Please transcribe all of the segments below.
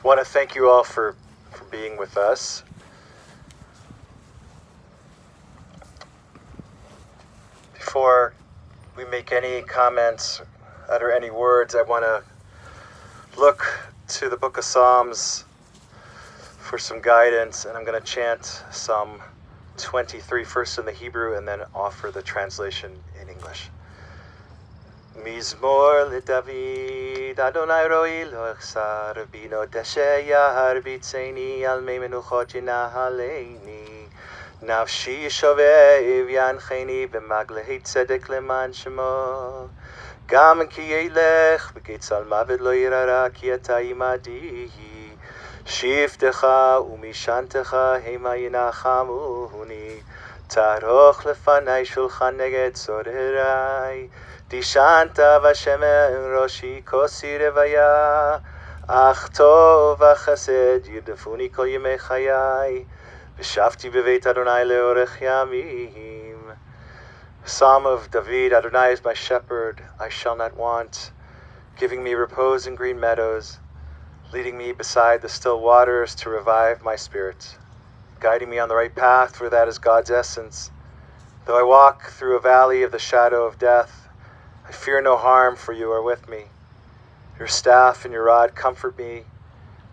I want to thank you all for being with us. Before we make any comments, utter any words, I want to look to the book of Psalms for some guidance, and I'm going to chant Psalm 23 first in the Hebrew and then offer the translation in English. Mizmor leDavid, Adonai ro'i lo echsar, bino tesheyar bitzeni al mei menuchot yenahaleini. Nafshi shovev yancheni b'maglei tzedek leman shemo. Gam ki yelech b'kitzal mavet lo yirara ki ata imadi. Shiftecha umishantecha hema yinachamuni. Taroch lefanai shulchan neged zorerai. Dishanta v'shemen roshi kosi revaya. Ach tov v'chesed yirdefuni kol yemei chayai. V'shavti b'veit Adonai leorech yamim. Psalm of David. Adonai is my shepherd, I shall not want, giving me repose in green meadows, leading me beside the still waters to revive my spirit, guiding me on the right path, for that is God's essence. Though I walk through a valley of the shadow of death, I fear no harm, for you are with me. Your staff and your rod comfort me.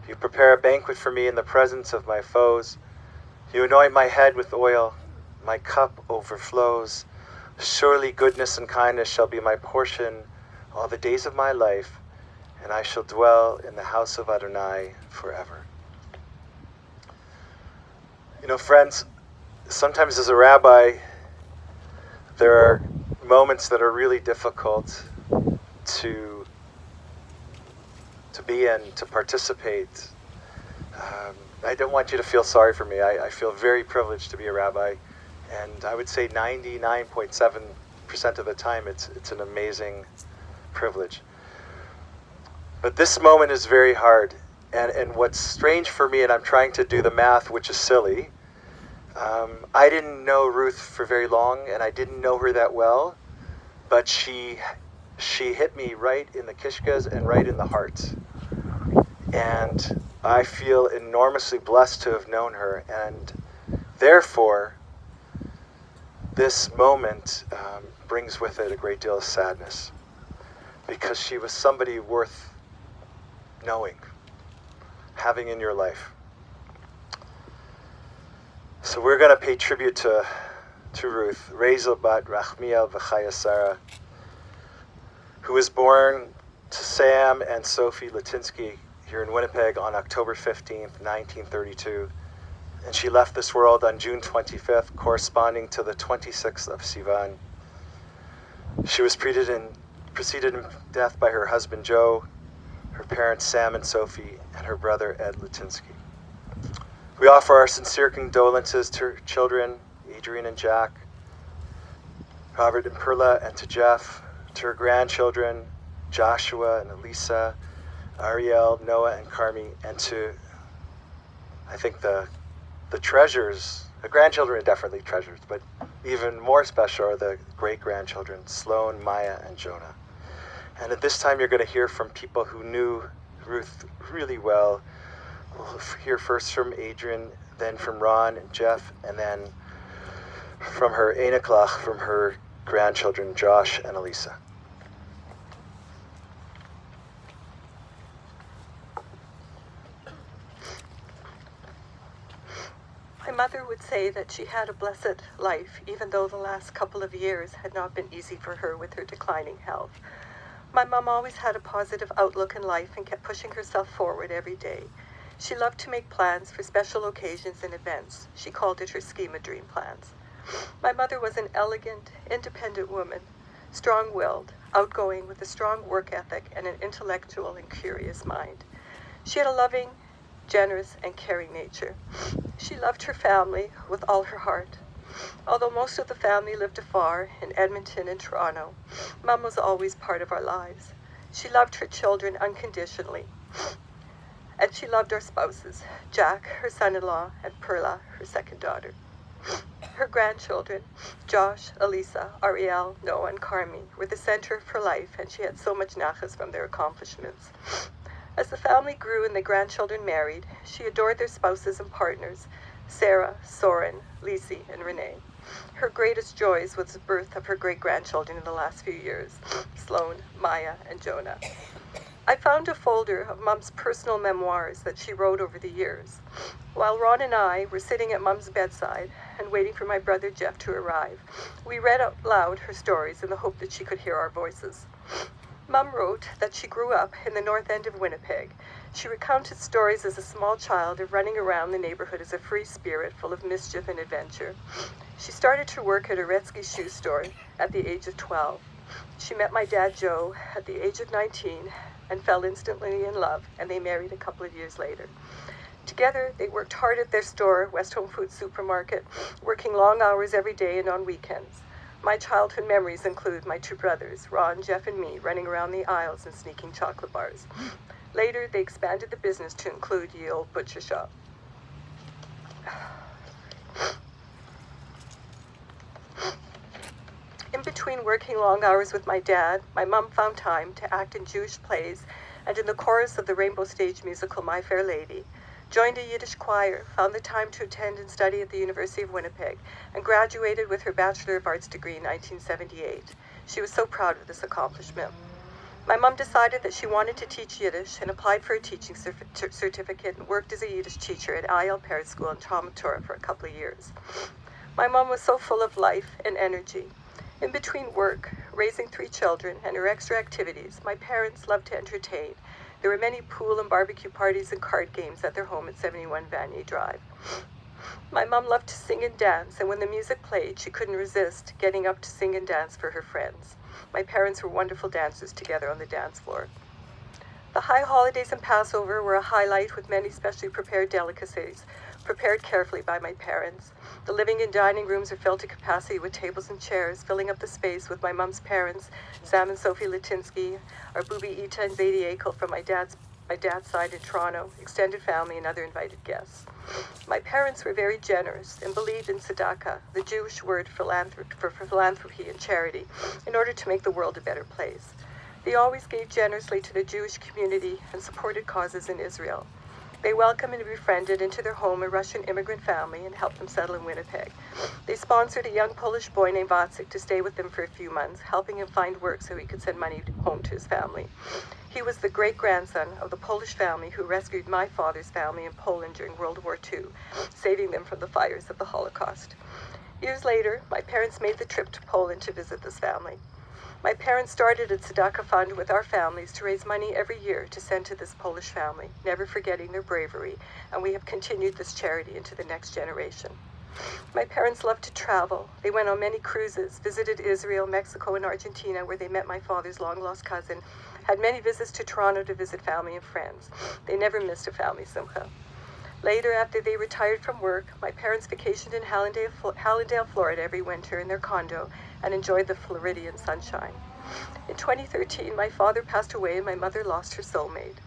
You prepare a banquet for me in the presence of my foes. You anoint my head with oil. My cup overflows. Surely goodness and kindness shall be my portion all the days of my life, and I shall dwell in the house of Adonai forever. You know, friends, sometimes as a rabbi, there are moments that are really difficult to be in, to participate. I don't want you to feel sorry for me. I feel very privileged to be a rabbi, and I would say 99.7% of the time it's an amazing privilege. But this moment is very hard, and what's strange for me, and I'm trying to do the math, which is silly, I didn't know Ruth for very long, and I didn't know her that well, but she hit me right in the kishkas and right in the heart. And I feel enormously blessed to have known her, and therefore this moment brings with it a great deal of sadness, because she was somebody worth knowing, having in your life. So we're going to pay tribute to Ruth, Rezel bat Rachmiel v'Chaya Sarah, who was born to Sam and Sophie Latinsky here in Winnipeg on October 15th, 1932. And she left this world on June 25th, corresponding to the 26th of Sivan. She was preceded in death by her husband Joe, her parents Sam and Sophie, and her brother Ed Latinsky. We offer our sincere condolences to her children, Adrian and Jack, Robert and Perla, and to Jeff, to her grandchildren, Joshua and Elisa, Ariel, Noah, and Carmi, and to, I think, the treasures. The grandchildren are definitely treasures, but even more special are the great-grandchildren, Sloan, Maya, and Jonah. And at this time, you're going to hear from people who knew Ruth really well. We'll hear first from Adrian, then from Ron and Jeff, and then from her Einaklach, from her grandchildren, Josh and Elisa. My mother would say that she had a blessed life, even though the last couple of years had not been easy for her with her declining health. My mom always had a positive outlook in life and kept pushing herself forward every day. She loved to make plans for special occasions and events. She called it her schema dream plans. My mother was an elegant, independent woman, strong-willed, outgoing, with a strong work ethic and an intellectual and curious mind. She had a loving, generous, and caring nature. She loved her family with all her heart. Although most of the family lived afar in Edmonton and Toronto, Mom was always part of our lives. She loved her children unconditionally. And she loved our spouses, Jack, her son-in-law, and Perla, her second daughter. Her grandchildren, Josh, Elisa, Ariel, Noah, and Carmi, were the center of her life, and she had so much nachas from their accomplishments. As the family grew and the grandchildren married, she adored their spouses and partners, Sarah, Soren, Lisi, and Renee. Her greatest joys was the birth of her great-grandchildren in the last few years, Sloan, Maya, and Jonah. I found a folder of Mom's personal memoirs that she wrote over the years. While Ron and I were sitting at Mom's bedside and waiting for my brother Jeff to arrive, we read out loud her stories in the hope that she could hear our voices. Mom wrote that she grew up in the north end of Winnipeg. She recounted stories as a small child of running around the neighborhood as a free spirit full of mischief and adventure. She started to work at a Retzky shoe store at the age of 12. She met my dad Joe at the age of 19 and fell instantly in love, and they married a couple of years later. Together, they worked hard at their store, West Home Foods Supermarket, working long hours every day and on weekends. My childhood memories include my two brothers, Ron, Jeff, and me, running around the aisles and sneaking chocolate bars. Later, they expanded the business to include Ye Olde Butcher Shop. In between working long hours with my dad, my mom found time to act in Jewish plays and in the chorus of the Rainbow Stage musical My Fair Lady, joined a Yiddish choir, found the time to attend and study at the University of Winnipeg, and graduated with her Bachelor of Arts degree in 1978. She was so proud of this accomplishment. My mom decided that she wanted to teach Yiddish and applied for a teaching certificate and worked as a Yiddish teacher at IL Parrott School in Talmud Torah for a couple of years. My mom was so full of life and energy. In between work, raising 3 children, and her extra activities, my parents loved to entertain. There were many pool and barbecue parties and card games at their home at 71 Vanier Drive. My mom loved to sing and dance, and when the music played, she couldn't resist getting up to sing and dance for her friends. My parents were wonderful dancers together on the dance floor. The high holidays and Passover were a highlight with many specially prepared delicacies, prepared carefully by my parents. The living and dining rooms are filled to capacity with tables and chairs, filling up the space with my mom's parents, Sam and Sophie Latinsky, our Bubi Ita and Zadie Akel from my dad's side in Toronto, extended family, and other invited guests. My parents were very generous and believed in tzedakah, the Jewish word for philanthropy and charity, in order to make the world a better place. They always gave generously to the Jewish community and supported causes in Israel. They welcomed and befriended into their home a Russian immigrant family and helped them settle in Winnipeg. They sponsored a young Polish boy named Wacek to stay with them for a few months, helping him find work so he could send money home to his family. He was the great-grandson of the Polish family who rescued my father's family in Poland during World War II, saving them from the fires of the Holocaust. Years later, my parents made the trip to Poland to visit this family. My parents started a tzedakah fund with our families to raise money every year to send to this Polish family, never forgetting their bravery, and we have continued this charity into the next generation. My parents loved to travel. They went on many cruises, visited Israel, Mexico, and Argentina, where they met my father's long-lost cousin, had many visits to Toronto to visit family and friends. They never missed a family simcha. Later, after they retired from work, my parents vacationed in Hallandale, Florida every winter in their condo and enjoyed the Floridian sunshine. In 2013, my father passed away and my mother lost her soulmate.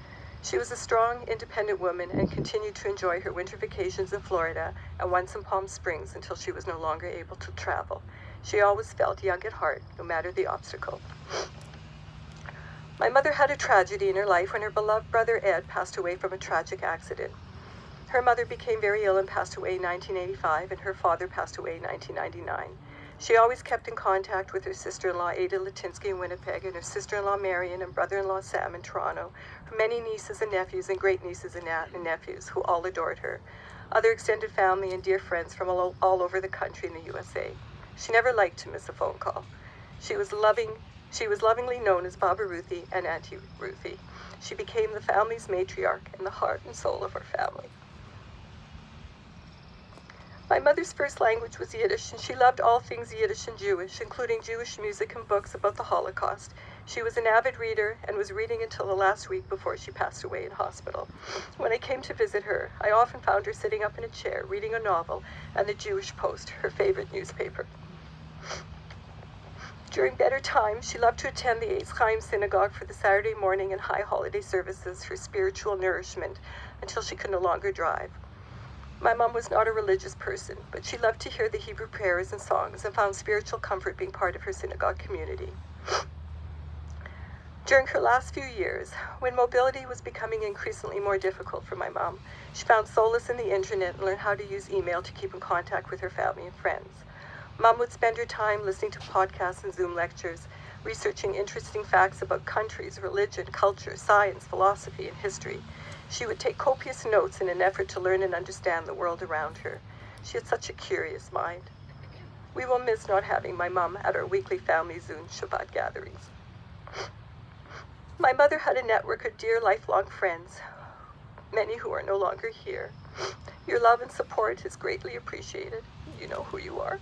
She was a strong, independent woman and continued to enjoy her winter vacations in Florida and once in Palm Springs until she was no longer able to travel. She always felt young at heart, no matter the obstacle. My mother had a tragedy in her life when her beloved brother Ed passed away from a tragic accident. Her mother became very ill and passed away in 1985, and her father passed away in 1999. She always kept in contact with her sister-in-law Ada Latinsky in Winnipeg and her sister-in-law Marion and brother-in-law Sam in Toronto, her many nieces and nephews and great-nieces and nephews who all adored her, other extended family and dear friends from all over the country and the USA. She never liked to miss a phone call. She was lovingly known as Baba Ruthie and Auntie Ruthie. She became the family's matriarch and the heart and soul of our family. My mother's first language was Yiddish, and she loved all things Yiddish and Jewish, including Jewish music and books about the Holocaust. She was an avid reader and was reading until the last week before she passed away in hospital. When I came to visit her, I often found her sitting up in a chair, reading a novel and the Jewish Post, her favorite newspaper. During better times, she loved to attend the Eitz Chaim synagogue for the Saturday morning and high holiday services for spiritual nourishment until she could no longer drive. My mom was not a religious person, but she loved to hear the Hebrew prayers and songs and found spiritual comfort being part of her synagogue community. During her last few years, when mobility was becoming increasingly more difficult for my mom, she found solace in the internet and learned how to use email to keep in contact with her family and friends. Mom would spend her time listening to podcasts and Zoom lectures, researching interesting facts about countries, religion, culture, science, philosophy, and history. She would take copious notes in an effort to learn and understand the world around her. She had such a curious mind. We will miss not having my mom at our weekly family Zoom Shabbat gatherings. My mother had a network of dear lifelong friends, many who are no longer here. Your love and support is greatly appreciated. You know who you are.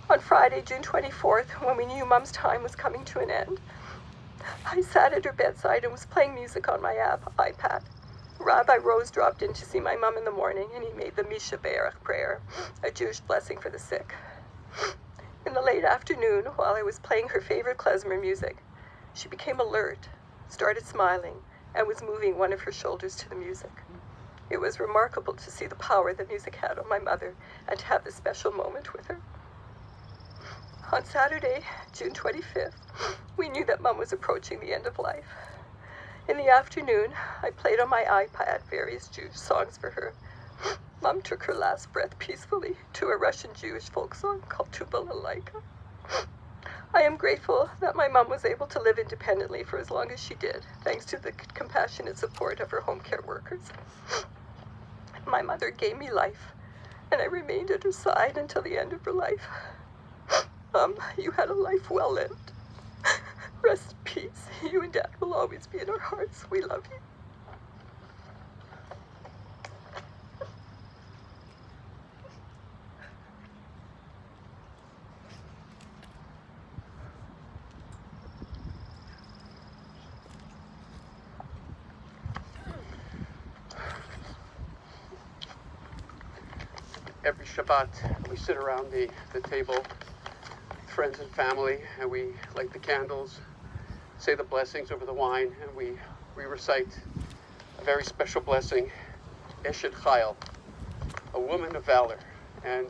On Friday, June 24th, when we knew Mom's time was coming to an end, I sat at her bedside and was playing music on my iPad. Rabbi Rose dropped in to see my mom in the morning, and he made the Misha Be'erach prayer, a Jewish blessing for the sick. In the late afternoon, while I was playing her favorite klezmer music, she became alert, started smiling, and was moving one of her shoulders to the music. It was remarkable to see the power that music had on my mother and to have this special moment with her. On Saturday, June 25th, we knew that Mom was approaching the end of life. In the afternoon, I played on my iPad various Jewish songs for her. Mom took her last breath peacefully to a Russian Jewish folk song called Tu Balalaika. I am grateful that my mom was able to live independently for as long as she did, thanks to the compassionate support of her home care workers. My mother gave me life, and I remained at her side until the end of her life. Mom, you had a life well lived. Rest in peace. You and Dad will always be in our hearts. We love you. Every Shabbat, we sit around the table, friends and family, and we light the candles, say the blessings over the wine, and we recite a very special blessing, Eshet Chayil, a woman of valor. And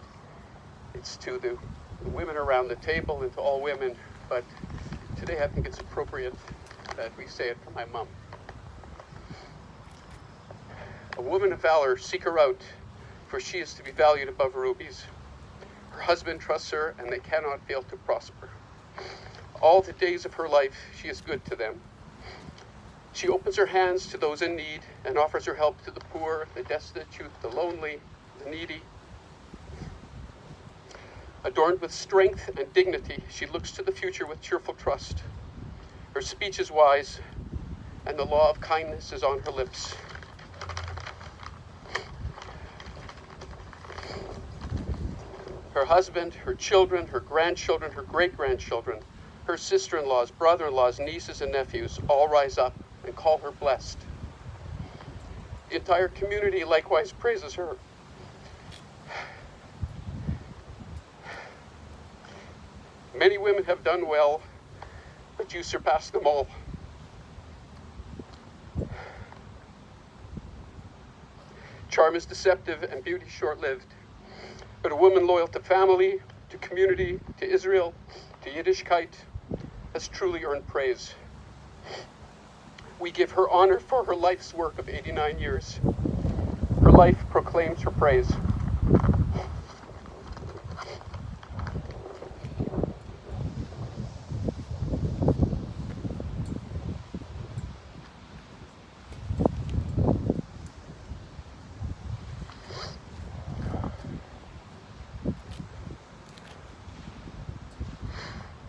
it's to the women around the table and to all women, but today I think it's appropriate that we say it for my mom. A woman of valor, seek her out, for she is to be valued above rubies. Her husband trusts her, and they cannot fail to prosper. All the days of her life, she is good to them. She opens her hands to those in need and offers her help to the poor, the destitute, the lonely, the needy. Adorned with strength and dignity, she looks to the future with cheerful trust. Her speech is wise, and the law of kindness is on her lips. Her husband, her children, her grandchildren, her great-grandchildren, her sister-in-laws, brother-in-laws, nieces, and nephews all rise up and call her blessed. The entire community likewise praises her. Many women have done well, but you surpass them all. Charm is deceptive and beauty short-lived, but a woman loyal to family, to community, to Israel, to Yiddishkeit, has truly earned praise. We give her honor for her life's work of 89 years. Her life proclaims her praise.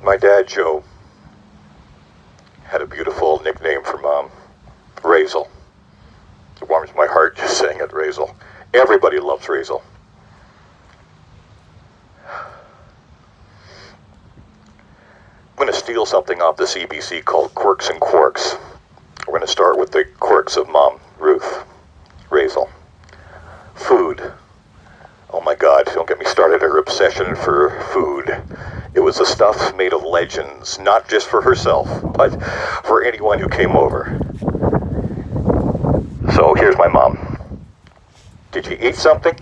My dad, Joe, had a beautiful nickname for Mom, Razel. It warms my heart just saying it, Razel. Everybody loves Razel. I'm going to steal something off the CBC called Quirks and Quarks. We're going to start with the quirks of Mom, Ruth, Razel. Food. Oh my God, don't get me started, her obsession for food. It was the stuff made of legends, not just for herself, but for anyone who came over. So here's my mom. Did you eat something?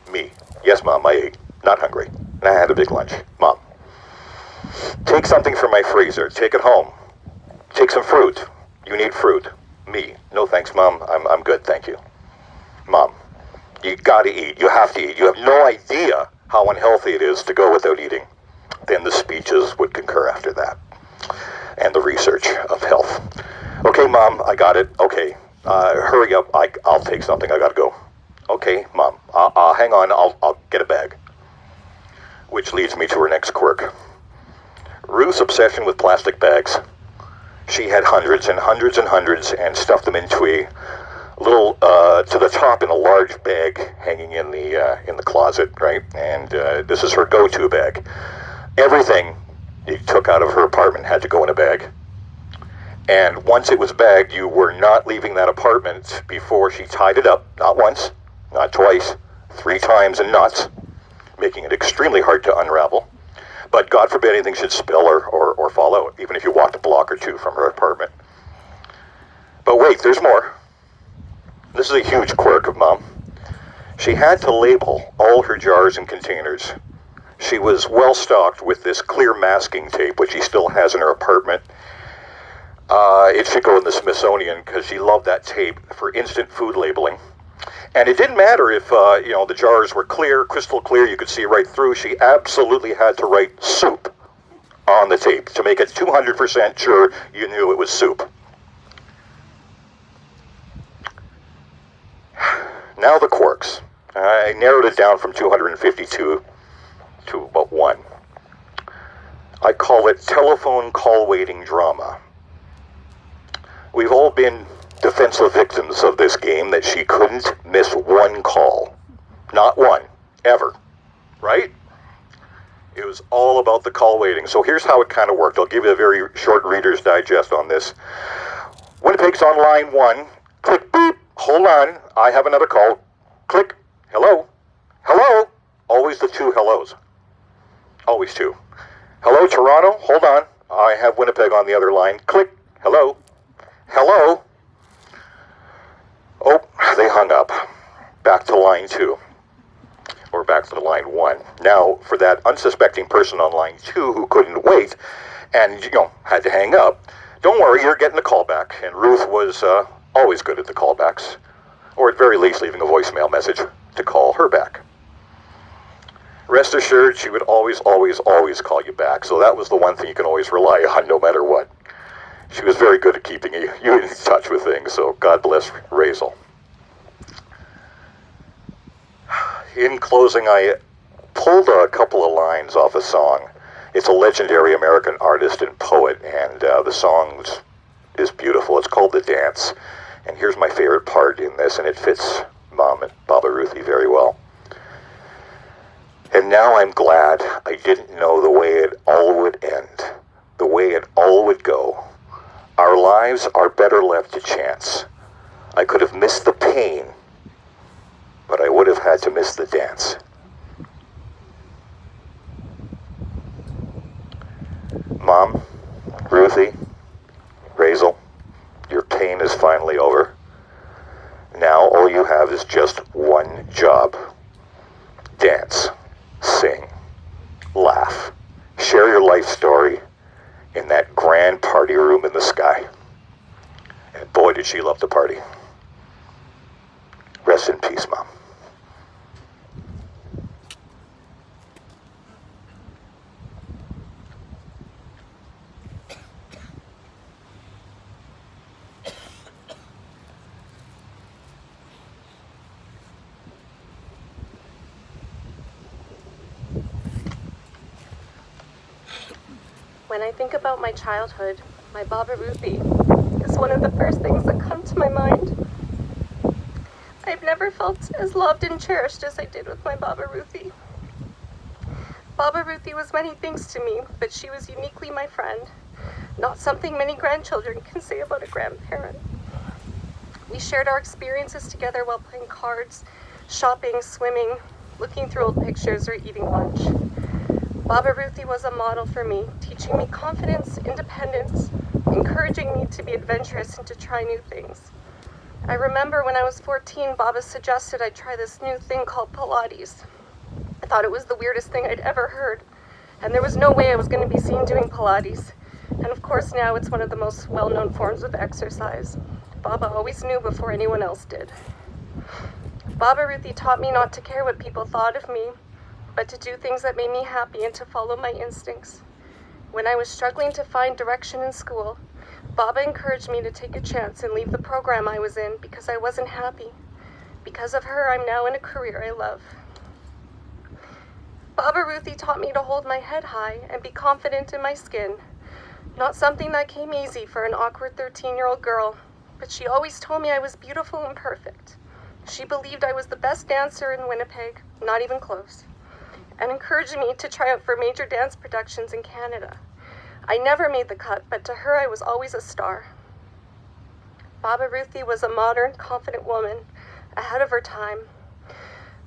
Me. Yes, Mom, I ate. Not hungry. And I had a big lunch. Mom. Take something from my freezer. Take it home. Take some fruit. You need fruit. Me. No thanks, Mom. I'm good, thank you. Mom. You gotta eat. You have to eat. You have no idea how unhealthy it is to go without eating. Then the speeches would concur after that. And the research of health. Okay, Mom, I got it. Okay, hurry up. I'll take something. I gotta go. Okay, Mom, hang on. I'll get a bag. Which leads me to her next quirk. Ruth's obsession with plastic bags. She had hundreds and hundreds and hundreds and stuffed them into a little, to the top in a large bag hanging in the closet, right? And this is her go-to bag. Everything you took out of her apartment had to go in a bag. And once it was bagged, you were not leaving that apartment before she tied it up, not once, not twice, 3 times in knots, making it extremely hard to unravel. But God forbid anything should spill or fall out, even if you walked a block or 2 from her apartment. But wait, there's more. This is a huge quirk of Mom. She had to label all her jars and containers. She was well stocked with this clear masking tape, which she still has in her apartment. It should go in the Smithsonian because she loved that tape for instant food labeling. And it didn't matter if, the jars were clear, crystal clear, you could see right through. She absolutely had to write soup on the tape to make it 200% sure you knew it was soup. Now the quirks. I narrowed it down from 252 to about 1. I call it telephone call waiting drama. We've all been defenseless victims of this game that she couldn't miss one call. Not one. Ever. Right? It was all about the call waiting. So here's how it kind of worked. I'll give you a very short Reader's Digest on this. Winnipeg's on line 1. Click, beep. Hold on. I have another call. Click. Hello. Hello. Always the 2 hellos. Always 2. Hello, Toronto. Hold on. I have Winnipeg on the other line. Click. Hello. Hello. Oh, they hung up. Back to line 2. Or back to line 1. Now, for that unsuspecting person on line 2 who couldn't wait and, had to hang up, Don't worry, you're getting a callback. And Ruth was always good at the callbacks, or at very least leaving a voicemail message to call her back. Rest assured, she would always, always, always call you back, so that was the one thing you can always rely on no matter what. She was very good at keeping you in touch with things, so God bless Razel. In closing, I pulled a couple of lines off a song. It's a legendary American artist and poet, and the song is beautiful. It's called The Dance, and here's my favorite part in this, and it fits Mom and Baba Ruthie very well. And now I'm glad I didn't know the way it all would end, the way it all would go. Our lives are better left to chance. I could have missed the pain, but I would have had to miss the dance. Mom, Ruthie, Razel, your pain is finally over. Now all you have is just one job. Dance, sing, laugh, share your life story in that grand party room in the sky. And boy, did she love to party. Rest in peace, Mom. When I think about my childhood, my Baba Ruthie is one of the first things that come to my mind. I've never felt as loved and cherished as I did with my Baba Ruthie. Baba Ruthie was many things to me, but she was uniquely my friend, not something many grandchildren can say about a grandparent. We shared our experiences together while playing cards, shopping, swimming, looking through old pictures, or eating lunch. Baba Ruthie was a model for me, teaching me confidence, independence, encouraging me to be adventurous and to try new things. I remember when I was 14, Baba suggested I try this new thing called Pilates. I thought it was the weirdest thing I'd ever heard, and there was no way I was going to be seen doing Pilates. And of course now it's one of the most well-known forms of exercise. Baba always knew before anyone else did. Baba Ruthie taught me not to care what people thought of me, but to do things that made me happy and to follow my instincts. When I was struggling to find direction in school, Baba encouraged me to take a chance and leave the program I was in because I wasn't happy. Because of her, I'm now in a career I love. Baba Ruthie taught me to hold my head high and be confident in my skin. Not something that came easy for an awkward 13-year-old girl, but she always told me I was beautiful and perfect. She believed I was the best dancer in Winnipeg, not even close, and encouraged me to try out for major dance productions in Canada. I never made the cut, but to her I was always a star. Baba Ruthie was a modern, confident woman, ahead of her time.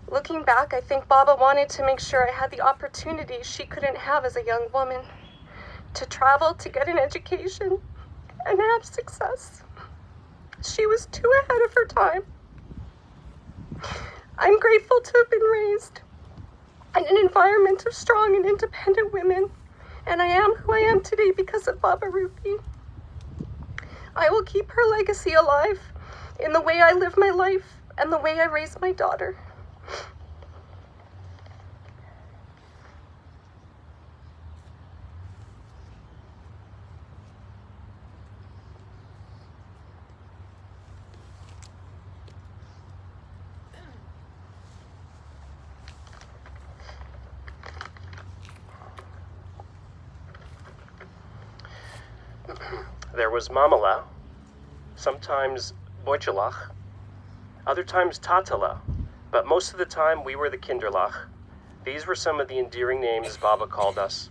Looking back, I think Baba wanted to make sure I had the opportunities she couldn't have as a young woman, to travel, to get an education, and have success. She was too ahead of her time. I'm grateful to have been raised in an environment of strong and independent women, and I am who I am today because of Baba Ruthie. I will keep her legacy alive in the way I live my life and the way I raise my daughter. There was Mamala, sometimes Boichelach, other times Tatala, but most of the time we were the Kinderlach. These were some of the endearing names Baba called us.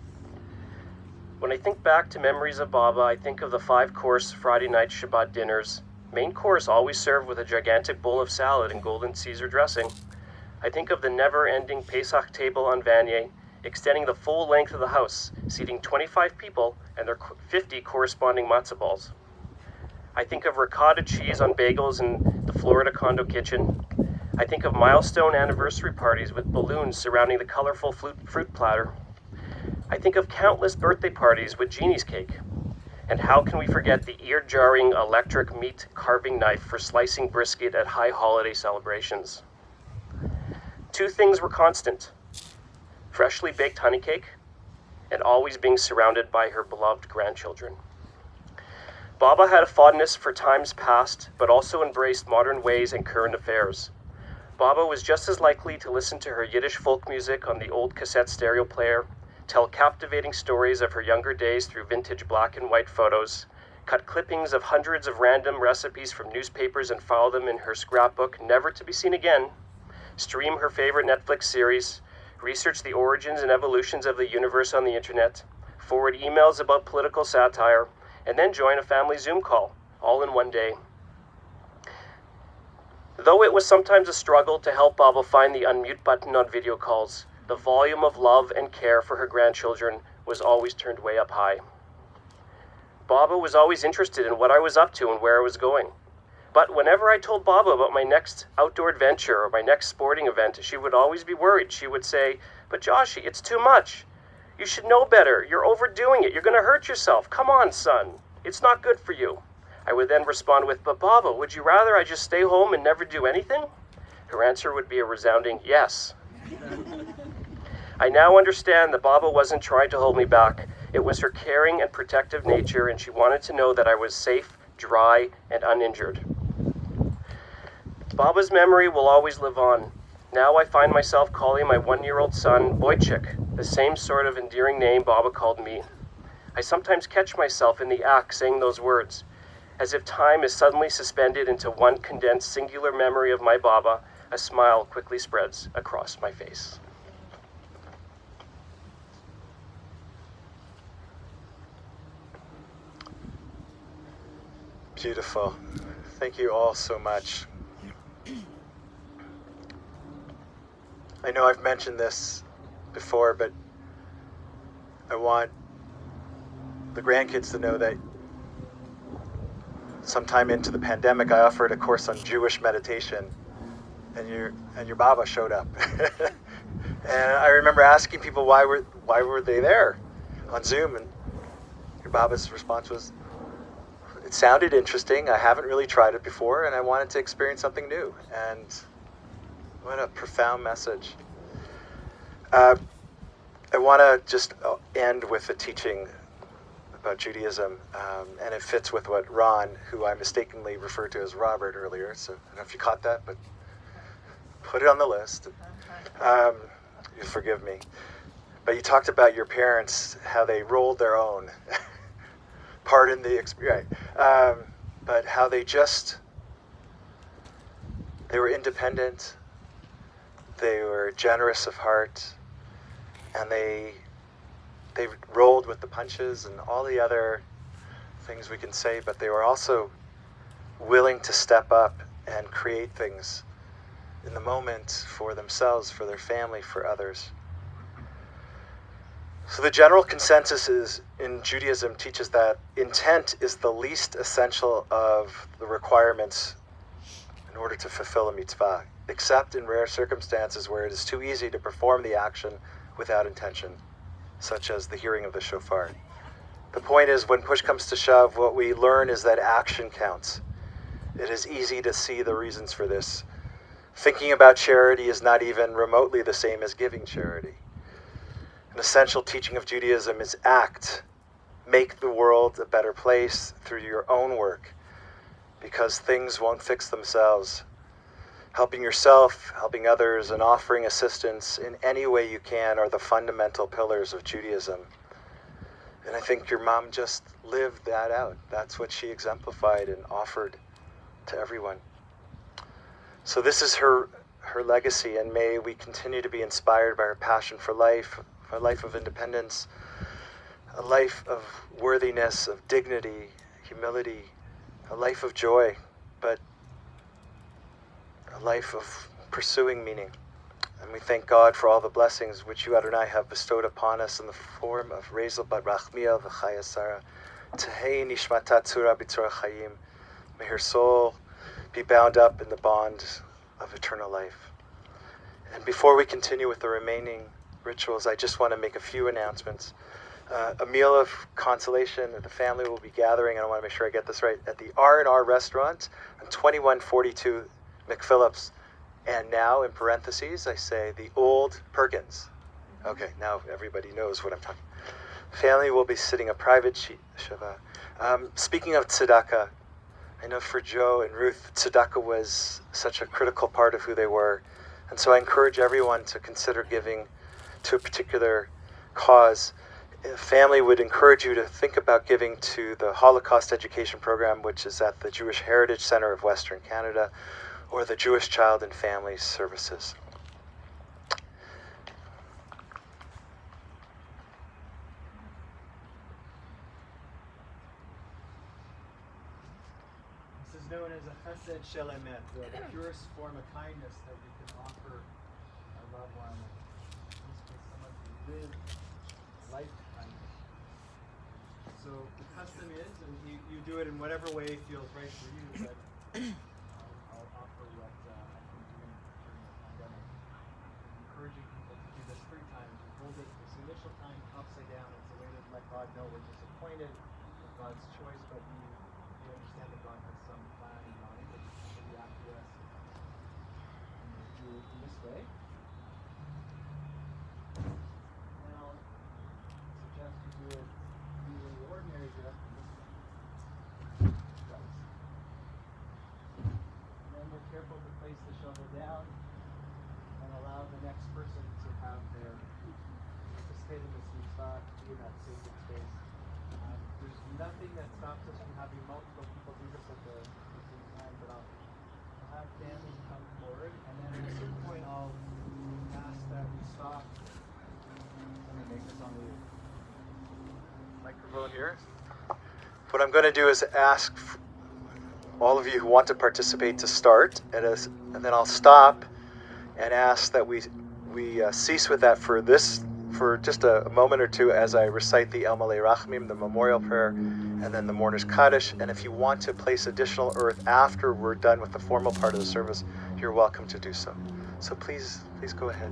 When I think back to memories of Baba, I think of the 5-course Friday night Shabbat dinners, main course always served with a gigantic bowl of salad and golden Caesar dressing. I think of the never-ending Pesach table on Vanier, extending the full length of the house, seating 25 people and their 50 corresponding matzah balls. I think of ricotta cheese on bagels in the Florida condo kitchen. I think of milestone anniversary parties with balloons surrounding the colorful fruit platter. I think of countless birthday parties with genie's cake. And how can we forget the ear-jarring electric meat carving knife for slicing brisket at high holiday celebrations? Two things were constant: freshly baked honey cake and always being surrounded by her beloved grandchildren. Baba had a fondness for times past, but also embraced modern ways and current affairs. Baba was just as likely to listen to her Yiddish folk music on the old cassette stereo player, tell captivating stories of her younger days through vintage black and white photos, cut clippings of hundreds of random recipes from newspapers and file them in her scrapbook never to be seen again, stream her favorite Netflix series, research the origins and evolutions of the universe on the internet, forward emails about political satire, and then join a family Zoom call, all in one day. Though it was sometimes a struggle to help Baba find the unmute button on video calls, the volume of love and care for her grandchildren was always turned way up high. Baba was always interested in what I was up to and where I was going. But whenever I told Baba about my next outdoor adventure or my next sporting event, she would always be worried. She would say, "But Joshie, it's too much. You should know better. You're overdoing it. You're going to hurt yourself. Come on, son. It's not good for you." I would then respond with, "But Baba, would you rather I just stay home and never do anything?" Her answer would be a resounding yes. I now understand that Baba wasn't trying to hold me back. It was her caring and protective nature, and she wanted to know that I was safe, dry, and uninjured. Baba's memory will always live on. Now I find myself calling my 1-year-old son Boychik, the same sort of endearing name Baba called me. I sometimes catch myself in the act saying those words. As if time is suddenly suspended into one condensed singular memory of my Baba, a smile quickly spreads across my face. Beautiful. Thank you all so much. I know I've mentioned this before, but I want the grandkids to know that sometime into the pandemic, I offered a course on Jewish meditation, and your Baba showed up. And I remember asking people why were they there on Zoom, and your Baba's response was, "It sounded interesting. I haven't really tried it before, and I wanted to experience something new." And what a profound message. I want to just end with a teaching about Judaism, and it fits with what Ron, who I mistakenly referred to as Robert earlier, so I don't know if you caught that, but put it on the list. You forgive me. But you talked about your parents, how they rolled their own. Pardon the experience. But how they were independent, they were generous of heart, and they rolled with the punches and all the other things we can say, but they were also willing to step up and create things in the moment for themselves, for their family, for others. So the general consensus in Judaism teaches that intent is the least essential of the requirements in order to fulfill a mitzvah, except in rare circumstances where it is too easy to perform the action without intention, such as the hearing of the shofar. The point is, when push comes to shove, what we learn is that action counts. It is easy to see the reasons for this. Thinking about charity is not even remotely the same as giving charity. An essential teaching of Judaism is act. Make the world a better place through your own work, because things won't fix themselves. Helping yourself, helping others, and offering assistance in any way you can are the fundamental pillars of Judaism. And I think your mom just lived that out. That's what she exemplified and offered to everyone. So this is her legacy, and may we continue to be inspired by her passion for life, a life of independence, a life of worthiness, of dignity, humility, a life of joy, but a life of pursuing meaning. And we thank God for all the blessings which you, Adonai, have bestowed upon us in the form of Rezel Bat Rachmiel V'Chaya Sarah. Tehei Nishmata Tzura B'Tzura Chayim. May her soul be bound up in the bond of eternal life. And before we continue with the remaining rituals, I just want to make a few announcements. a meal of consolation. The family will be gathering, and I want to make sure I get this right, at the R&R restaurant on 2142 McPhillips. And now, in parentheses, I say the old Perkins. Okay, now everybody knows what I'm talking about. Family will be sitting a private Shiva. Speaking of tzedakah, I know for Joe and Ruth, tzedakah was such a critical part of who they were. And so I encourage everyone to consider giving to a particular cause. A family would encourage you to think about giving to the Holocaust Education Program, which is at the Jewish Heritage Center of Western Canada, or the Jewish Child and Family Services. This is known as a chesed shel emet, the purest form of kindness that we can offer our loved one. In this case, someone who lived a life of kindness. So the custom is, and you do it in whatever way feels right for you, but I'll offer what I've been doing during the pandemic. Encouraging people to do this 3 times. You hold it this initial time upside down. It's a way to let God know we're disappointed with God's choice, but we understand that God has some plan in mind that will be after us. And we'll do it in this way. And I'll suggest you do it using the ordinary grip in this way. Twice. And then we're careful to place the shovel down and allow the next person to have their participate in the sweet spot, be in that sacred space. There's nothing that stops us from having multiple people do this at the same time, but I'll have family come forward, and then at a certain point I'll ask that we stop. Let me make this on the Microphone here. What I'm going to do is ask all of you who want to participate to start, and then I'll stop and ask that we cease with that for just a moment or two as I recite the El Malei Rachmim, the memorial prayer, and then the mourner's Kaddish. And if you want to place additional earth after we're done with the formal part of the service, you're welcome to do so. So please go ahead.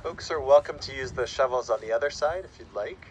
Folks are welcome to use the shovels on the other side if you'd like.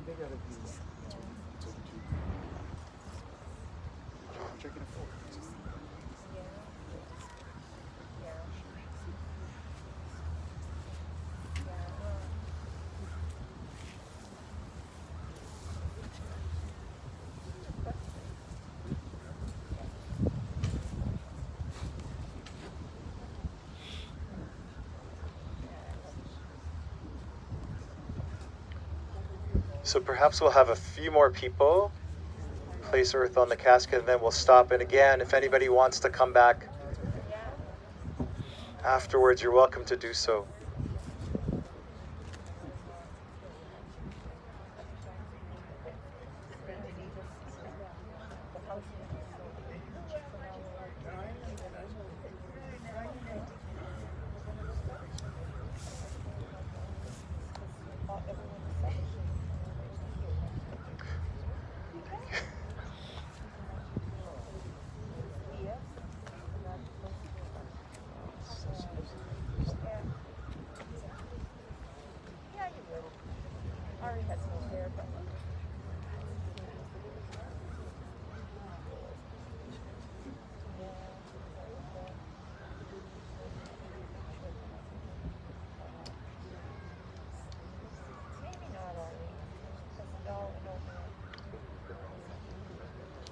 They gotta be. Checking it forward. So perhaps we'll have a few more people place earth on the casket, and then we'll stop. And again, if anybody wants to come back afterwards, you're welcome to do so.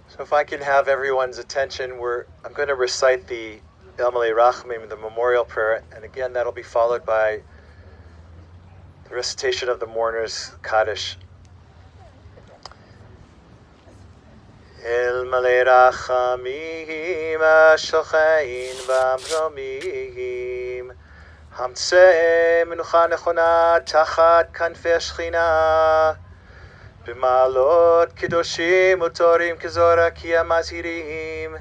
So if I can have everyone's attention, I'm going to recite the El Malei Rachmim, the memorial prayer, and again that'll be followed by the recitation of the mourner's Kaddish. El Malei Rachamim Ashochein B'Amromim Hamtzeh Menucha Nechona Tachat Kanfei Shechina במעלות קדושים וטהורים כזוהר כי המזהירים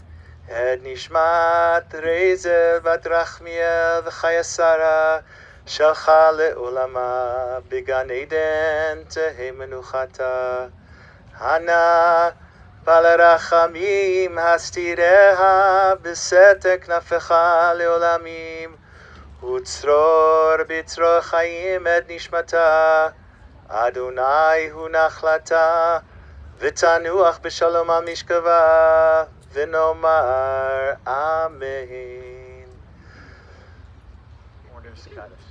את נשמת רזל בת רחמיאל וחיה שרה שלחה לעולמה בגן עדן תהא מנוחתה. הנה בעל הרחמים הסתיריה בסתר כנפיך לעולמים וצרור בצרור חיים את נשמתה. Adonai hu nachlata v'tanuach b'shalom al mishkava v'nomar amen. Mourner's Kaddish.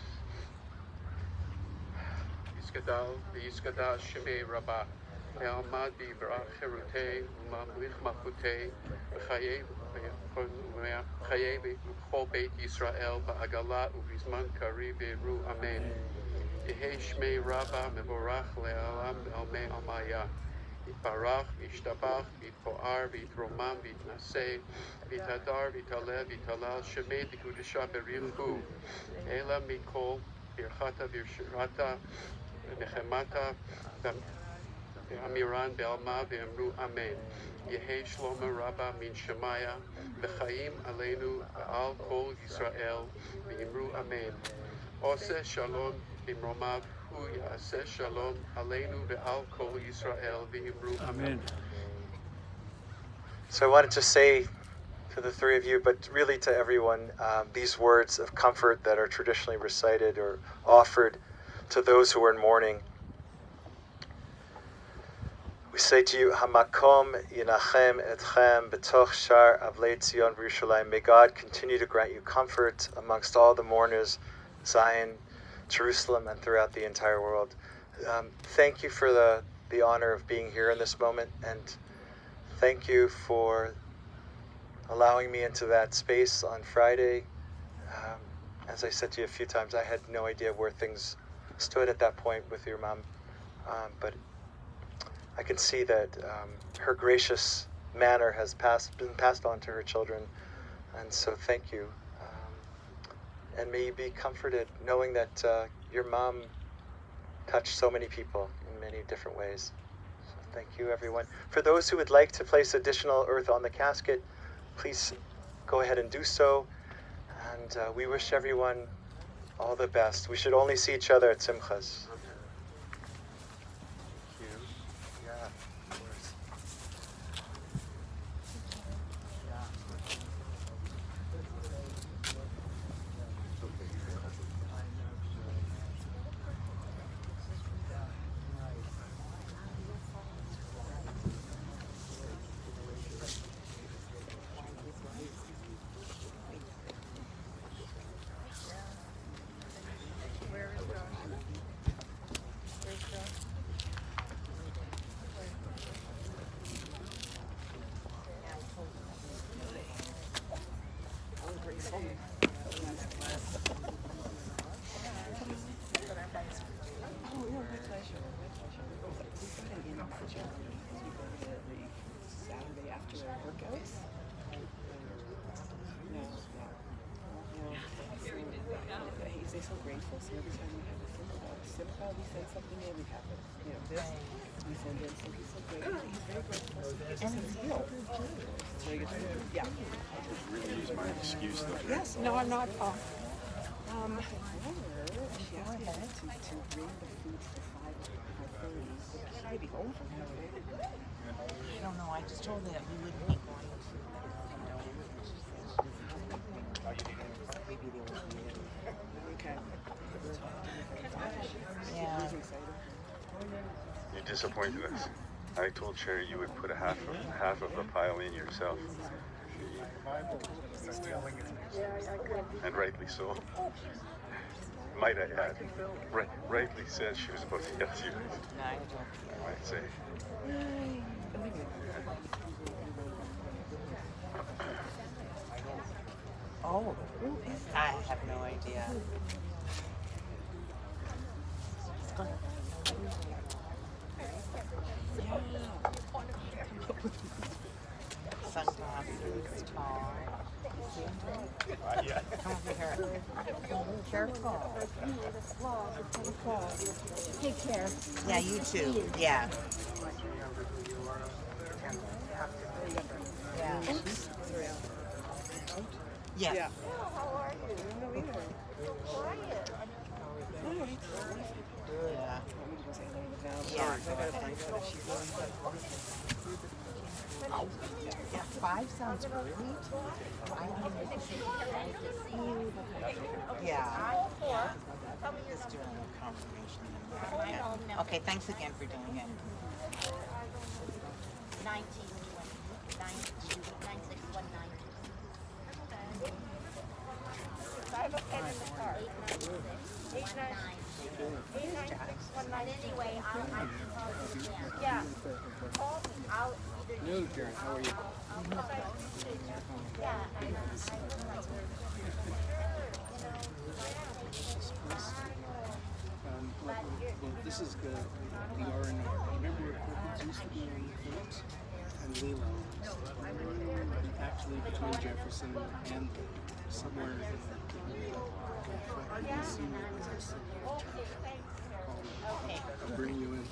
Yizgadal Shemei Rabah Ve'almad b'yibrach cherutei u'mamlich malchutei v'chayei חיי בכל בית ישראל בעגלה ובזמן קריב ויראו אמן. יהי שמי רבה מבורך לעולם עלמי עלמיה. יתברך וישתבח ויתפאר ויתרומם ויתנשא ויתהדר ויתעלה ויתהלל שמי דקודשה בריחו. אלא מכל ברכתה וישרתה ונחמתה ואמירן בעלמה ואמרו אמן. יהי שלמה רבה מן שמיה וחיים עלינו ועל כל ישראל ואמרו אמן. עושה שלום במרומיו הוא יעשה שלום עלינו ועל כל ישראל ואמרו אמן. So I wanted to say to the three of you, but really to everyone, these words of comfort that are traditionally recited or offered to those who are in mourning. We say to you, Hamakom Yinachem Etchem B'toch Shar Avlei Tzion B'Yerushalayim. May God continue to grant you comfort amongst all the mourners, Zion, Jerusalem, and throughout the entire world. Thank you for the honor of being here in this moment, and thank you for allowing me into that space on Friday. As I said to you a few times, I had no idea where things stood at that point with your mom, but I can see that her gracious manner has been passed on to her children, and so thank you. And may you be comforted knowing that your mom touched so many people in many different ways. So thank you, everyone. For those who would like to place additional earth on the casket, please go ahead and do so. And we wish everyone all the best. We should only see each other at Simchas. Saturday after our workouts. He's so grateful. So every time we have a simcha, we send something in. We have it. This we send in. So he's so grateful. He's very grateful. And he's healed. So he gets yeah. Really use my excuse though. Yes. No, I'm not. However, she asked me to bring the food to 5:30. Should I be home from 5:30? I don't know. I just told her that we wouldn't be going to. Maybe they will be in. Okay. Yeah. You disappointed us. I told Shaarey you would put half of the pile in yourself. And rightly so. Might I add, rightly said she was about to yell at you. No, I don't care. I might say. Oh, I have no idea. Sunglasses, tall. Come over here. Careful. Take care. Yeah, you too. Yeah. Yeah. Yes. Yeah. How are you? Quiet. Yeah. Yeah, 5 sounds great. Yeah. Just doing a confirmation. Yeah. Okay, thanks again for doing it. 9619. I have a pen in the car. 89619. Anyway, I'll yeah. Call me. I'll either. Karen, how are you? Well, this is the R&R. Remember where Perkins used to be on the Phillips and Leland? Actually between Jefferson and somewhere in I'll bring you in.